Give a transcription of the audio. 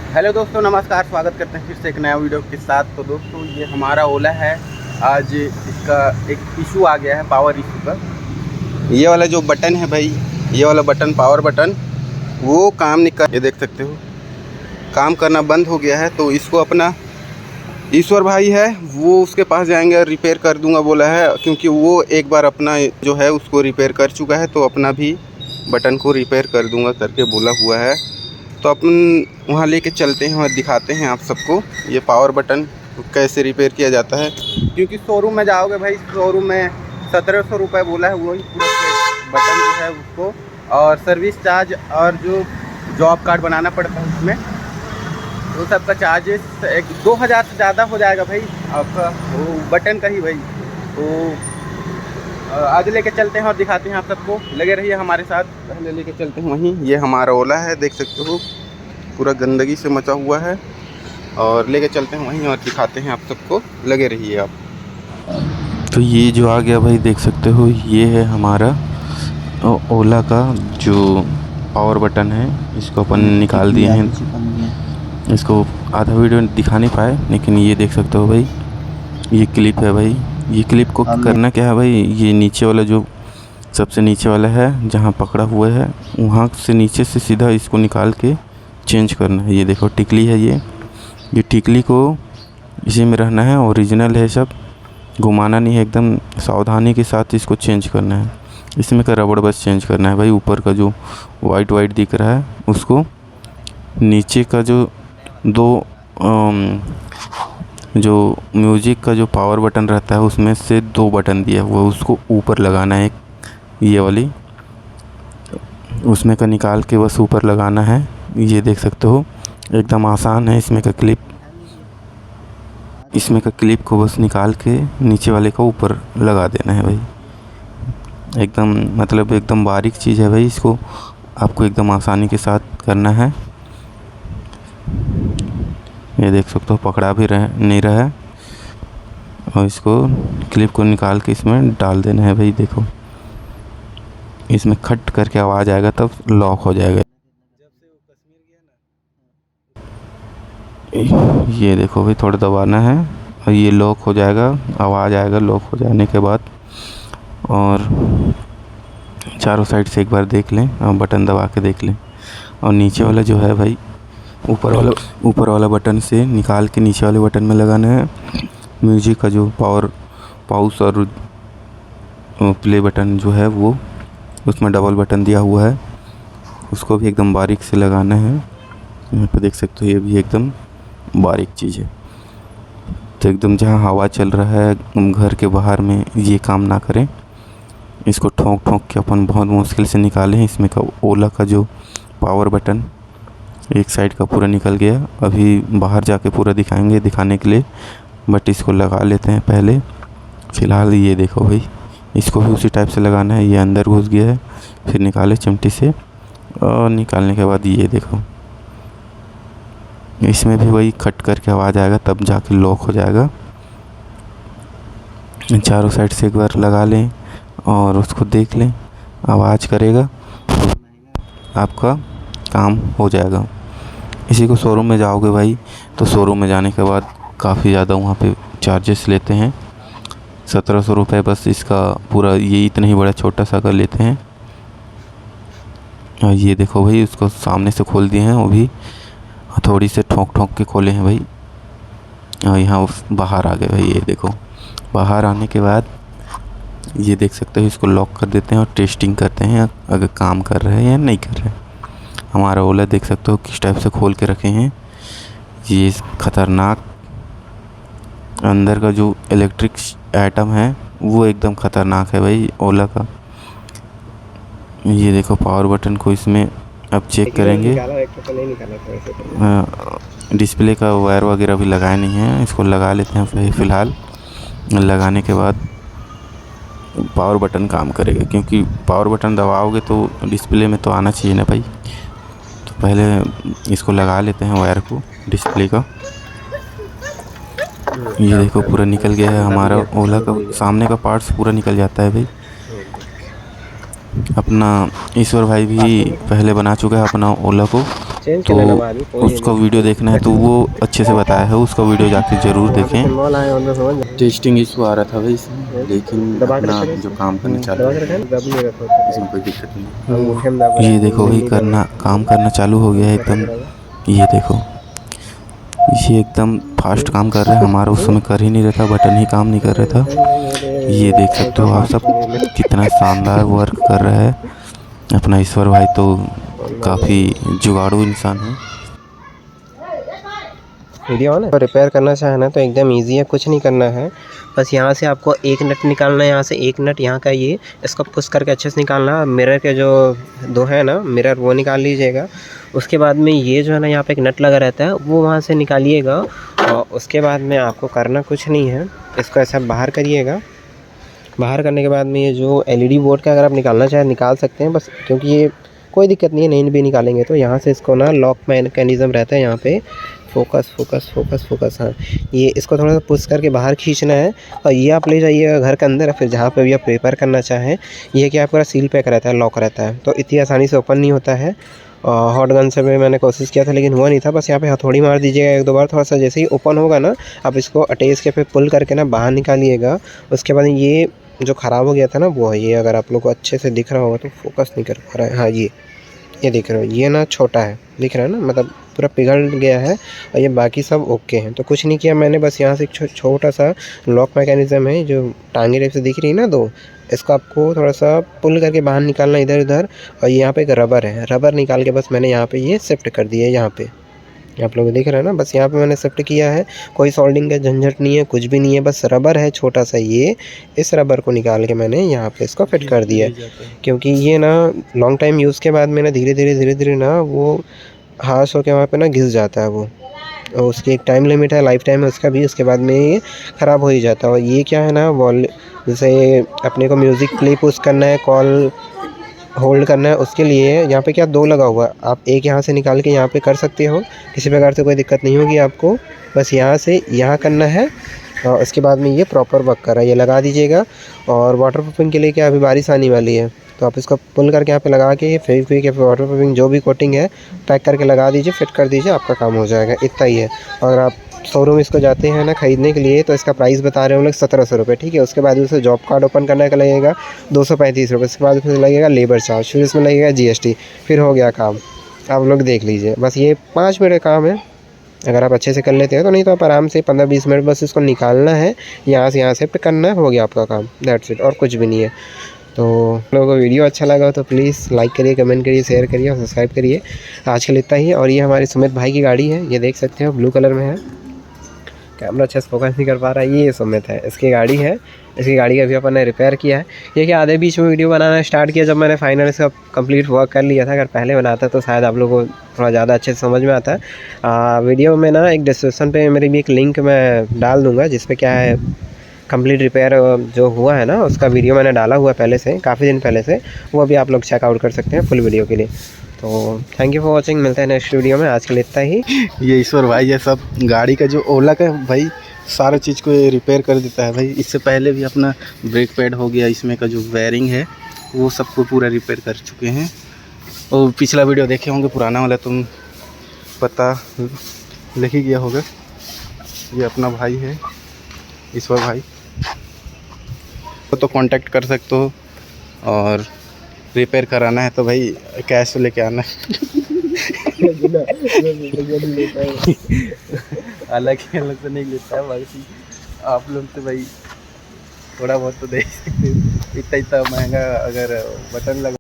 Hello दोस्तों, नमस्कार। स्वागत करते हैं फिर से एक नया वीडियो के साथ। तो दोस्तों, ये हमारा ओला है। आज इसका एक इशू आ गया है, पावर इशू का। ये वाला जो बटन है भाई, ये वाला बटन, पावर बटन, वो काम नहीं कर, ये देख सकते हो, काम करना बंद हो गया है। तो इसको अपना ईश्वर भाई है, वो उसके पास जाएंगे और रिपेयर कर दूंगा बोला है, क्योंकि वो एक बार अपना जो है उसको रिपेयर कर चुका है। तो अपना भी बटन को रिपेयर कर दूंगा करके बोला हुआ है। तो अपन वहाँ लेके चलते हैं और दिखाते हैं आप सबको ये पावर बटन कैसे रिपेयर किया जाता है। क्योंकि शोरूम में जाओगे भाई, शोरूम में 1700 रुपये बोला है वही पूरा बटन जो है उसको, और सर्विस चार्ज और जो जॉब कार्ड बनाना पड़ता है उसमें, वो सब का चार्जेस 2000 से ज़्यादा हो जाएगा भाई आपका, वो बटन का ही भाई। तो आज लेके चलते हैं और दिखाते हैं आप सबको, लगे रहिए हमारे साथ। पहले लेके चलते हैं वहीं, ये हमारा ओला है, देख सकते हो पूरा गंदगी से मचा हुआ है, और लेके चलते हैं वहीं और दिखाते हैं आप सबको, लगे रहिए आप। तो ये जो आ गया भाई, देख सकते हो, ये है हमारा ओला का जो पावर बटन है। इसको अपन निकाल दिए हैं। इसको आधा वीडियो दिखा नहीं पाए, लेकिन ये देख सकते हो भाई, ये क्लिप है भाई। ये क्लिप को करना क्या है भाई, ये नीचे वाला जो सबसे नीचे वाला है जहाँ पकड़ा हुआ है, वहाँ से नीचे से सीधा इसको निकाल के चेंज करना है। ये देखो टिकली है, ये टिकली को इसी में रहना है, ओरिजिनल है सब, घुमाना नहीं है, एकदम सावधानी के साथ इसको चेंज करना है। इसमें का रबड़ बस चेंज करना है भाई। ऊपर का जो वाइट दिख रहा है उसको, नीचे का जो दो जो म्यूजिक का जो पावर बटन रहता है उसमें से 2 बटन दिया हुआ, उसको ऊपर लगाना है। ये वाली उसमें का निकाल के बस ऊपर लगाना है। ये देख सकते हो एकदम आसान है। इसमें का क्लिप को बस निकाल के नीचे वाले को ऊपर लगा देना है भाई। एकदम मतलब एकदम बारीक चीज़ है भाई, इसको आपको एकदम आसानी के साथ करना है। ये देख सकते हो पकड़ा भी नहीं रहा है, और इसको क्लिप को निकाल के इसमें डाल देना है भाई। देखो इसमें खट करके आवाज़ आएगा तब लॉक हो जाएगा। ये देखो भाई, थोड़ा दबाना है और ये लॉक हो जाएगा, आवाज़ आएगा लॉक हो जाने के बाद। और चारों साइड से एक बार देख लें और बटन दबा के देख लें। और नीचे वाला जो है भाई, ऊपर वाला बटन से निकाल के नीचे वाले बटन में लगाना है। म्यूजिक का जो पाउस और प्ले बटन जो है वो, उसमें डबल बटन दिया हुआ है, उसको भी एकदम बारीक से लगाना है। यहाँ पे देख सकते हो ये भी एकदम बारीक चीज़ है। तो एकदम जहाँ हवा चल रहा है घर के बाहर में, ये काम ना करें। इसको ठोक के अपन बहुत मुश्किल से निकालें। इसमें का ओला का जो पावर बटन एक साइड का पूरा निकल गया, अभी बाहर जाके पूरा दिखाने के लिए, बट इसको लगा लेते हैं पहले फ़िलहाल। ये देखो भाई, इसको भी उसी टाइप से लगाना है। ये अंदर घुस गया है, फिर निकाले चिमटी से, और निकालने के बाद ये देखो इसमें भी वही खट करके आवाज़ आएगा तब जाके लॉक हो जाएगा। चारों साइड से एक बार लगा लें और उसको देख लें, आवाज़ करेगा, आपका काम हो जाएगा। इसी को शोरूम में जाओगे भाई, तो शोरूम में जाने के बाद काफ़ी ज़्यादा वहाँ पे चार्जेस लेते हैं। 1700 रुपये बस इसका पूरा, ये इतना ही बड़ा छोटा सा कर लेते हैं। और ये देखो भाई, उसको सामने से खोल दिए हैं, वो भी थोड़ी से ठोक के खोले हैं भाई। और यहाँ बाहर आ गए भाई। ये देखो बाहर आने के बाद ये देख सकते हो, इसको लॉक कर देते हैं और टेस्टिंग करते हैं अगर काम कर रहा है या नहीं कर रहा है। हमारा ओला देख सकते हो किस टाइप से खोल के रखे हैं। ये ख़तरनाक अंदर का जो इलेक्ट्रिक आइटम है वो एकदम ख़तरनाक है भाई ओला का। ये देखो पावर बटन को इसमें अब चेक करेंगे। डिस्प्ले का वायर वगैरह भी लगाया नहीं है, इसको लगा लेते हैं फ़िलहाल। लगाने के बाद पावर बटन काम करेगा, क्योंकि पावर बटन दबाओगे तो डिस्प्ले में तो आना चाहिए ना भाई। तो पहले इसको लगा लेते हैं वायर को, डिस्प्ले का। ये देखो पूरा निकल गया है हमारा ओला का, सामने का पार्ट्स पूरा निकल जाता है भाई। अपना ईश्वर भाई भी पहले बना चुका है अपना ओला को, चेंज तो कर लेना बाद में, कोई उसका वीडियो देखना है तो वो अच्छे से बताया है, उसका वीडियो जाके ज़रूर देखें। मॉल आए और समझ टेस्टिंग इशू आ रहा था भाई इसमें, लेकिन दबा के अपना रखा है जो काम करना चालू दबा के रखा है, दब नहीं रखा इसमें कोई दिक्कत नहीं। अंगूठे में दबा ये देखो भाई करना काम करना चालू हो गया है एकदम। ये देखो ये एकदम फास्ट काम कर रहा है, हमारा उस समय कर ही नहीं रहा था, बटन ही काम नहीं कर रहा था। ये देख सकते हो आप सब कितना शानदार वर्क कर रहा है अपना ईश्वर भाई, तो काफ़ी जुगाड़ू इंसान है। वीडियो है ना, रिपेयर करना चाहे ना तो एकदम इजी है, कुछ नहीं करना है, बस यहाँ से आपको एक नट निकालना है, यहाँ से एक नट यहाँ का ये इसको पुश करके अच्छे से निकालना। मिरर के जो दो है ना मिरर वो निकाल लीजिएगा। उसके बाद में ये जो है ना यहाँ पे एक नट लगा रहता है वो वहाँ से निकालिएगा। और उसके बाद में आपको करना कुछ नहीं है, इसको ऐसा बाहर करिएगा। बाहर करने के बाद में ये जो LED बोर्ड का अगर आप निकालना चाहें निकाल सकते हैं, बस क्योंकि ये कोई दिक्कत नहीं है, नहीं भी निकालेंगे तो यहाँ से इसको ना लॉक मैकेनिज़्म रहता है यहाँ पे, फोकस फोकस फोकस फोकस, हाँ ये इसको थोड़ा सा पुश करके बाहर खींचना है और ये आप ले जाइएगा घर के अंदर। फिर जहाँ पे भी आप रिपेयर करना चाहें, ये क्या पूरा सील पैक रहता है, लॉक रहता है, तो इतनी आसानी से ओपन नहीं होता है। और हॉट गन से भी मैंने कोशिश किया था लेकिन हुआ नहीं था। बस यहाँ पे हथौड़ी मार दीजिएगा एक दो बार, थोड़ा सा जैसे ही ओपन होगा ना आप इसको अटैच के पे पुल करके ना बाहर निकालिएगा। उसके बाद ये जो ख़राब हो गया था ना वो है ये, अगर आप लोग को अच्छे से दिख रहा होगा तो फोकस नहीं कर पा रहा है, हाँ ये दिख रहा है, ये ना छोटा है, दिख रहा है ना, मतलब पूरा पिघल गया है और ये बाकी सब ओके हैं। तो कुछ नहीं किया मैंने, बस यहाँ से एक छोटा सा लॉक मैकेनिज़्म है जो टांगे टाइप से दिख रही है ना, तो इसको आपको थोड़ा सा पुल करके बाहर निकालना इधर उधर। और यहाँ पे एक रबर है, रबर निकाल के बस मैंने यहाँ पे ये शिफ्ट कर दिया है। यहाँ पे आप लोग देख रहे हैं ना, बस यहाँ पे मैंने शिफ्ट किया है, कोई सोल्डिंग का झंझट नहीं है, कुछ भी नहीं है, बस रबर है छोटा सा, ये इस रबर को निकाल के मैंने यहाँ पे इसको फिट कर दिया है। क्योंकि ये ना लॉन्ग टाइम यूज़ के बाद में ना धीरे धीरे ना वो हाश होकर वहाँ पे ना घिस जाता है वो, और उसकी एक टाइम लिमिट है, लाइफ टाइम है उसका भी, उसके बाद में ये ख़राब हो ही जाता है। और ये क्या है ना वॉल, जैसे अपने को म्यूज़िक प्ले पुश करना है, कॉल होल्ड करना है, उसके लिए यहाँ पे क्या दो लगा हुआ है, आप एक यहाँ से निकाल के यहाँ पे कर सकते हो, किसी प्रकार से कोई दिक्कत नहीं होगी आपको। बस यहाँ से यहाँ करना है और उसके बाद में ये प्रॉपर वर्क कर रहा है, ये लगा दीजिएगा। और वाटर प्रूफिंग के लिए क्या अभी बारिश आने वाली है तो आप इसको पुल करके यहाँ पे लगा के फेविक्विक या वाटर प्रूफिंग जो भी कोटिंग है पैक करके लगा दीजिए, फिट कर दीजिए, आपका काम हो जाएगा। इतना ही है। और आप शोरूम इसको जाते हैं ना ख़रीदने के लिए तो इसका प्राइस बता रहे हैं हम लोग 1700 रुपये, ठीक है। उसके बाद उसे जॉब कार्ड ओपन करने का लगेगा 235 रुपये, उसके बाद फिर लगेगा लेबर चार्ज, फिर इसमें लगेगा GST, फिर हो गया काम। आप लोग देख लीजिए, बस ये 5 मिनट का काम है, अगर आप अच्छे से कर लेते हैं तो, नहीं तो आप आराम से 15-20 मिनट बस इसको निकालना है, यहाँ से पे करना है, हो गया आपका काम, दैट्स इट, और कुछ भी नहीं है। तो लोगों को वीडियो अच्छा लगा हो तो प्लीज़ लाइक करिए, कमेंट करिए, शेयर करिए और सब्सक्राइब करिए। आज के लिए इतना ही। और ये हमारे सुमित भाई की गाड़ी है, ये देख सकते हो ब्लू कलर में है, कैमरा अच्छे से फोकस नहीं कर पा रहा है, ये सुमित है, इसकी गाड़ी है। इसकी गाड़ी का भी अपन ने रिपेयर किया है। ये कि आधे बीच में वीडियो बनाना स्टार्ट किया जब मैंने फाइनल इसका कंप्लीट वर्क कर लिया था, अगर पहले बनाता तो शायद आप लोगों को थोड़ा ज़्यादा अच्छे से समझ में आता है। वीडियो में ना एक डिस्क्रिप्शन पे मेरी भी एक लिंक मैं डाल दूँगा जिस पे क्या है कंप्लीट रिपेयर जो हुआ है ना उसका वीडियो मैंने डाला हुआ है पहले से, काफ़ी दिन पहले से, वो भी आप लोग चेकआउट कर सकते हैं फुल वीडियो के लिए। तो थैंक यू फॉर वॉचिंग, मिलते हैं नेक्स्ट वीडियो में। आज के लिए इतना ही। ये ईश्वर भाई ये सब गाड़ी का जो ओला का भाई सारा चीज़ को ये रिपेयर कर देता है भाई। इससे पहले भी अपना ब्रेक पैड हो गया, इसमें का जो वायरिंग है वो सबको पूरा रिपेयर कर चुके हैं। और पिछला वीडियो देखे होंगे पुराना वाला, तुम पता लिख ही गया होगा। ये अपना भाई है ईश्वर भाई, तो कांटेक्ट कर सकते हो। और रिपेयर कराना है तो भाई कैश लेके आना है। अलग से नहीं लेता है, बाकी आप लोग तो भाई थोड़ा बहुत तो दे सकते हो। इतना महंगा अगर बटन लगा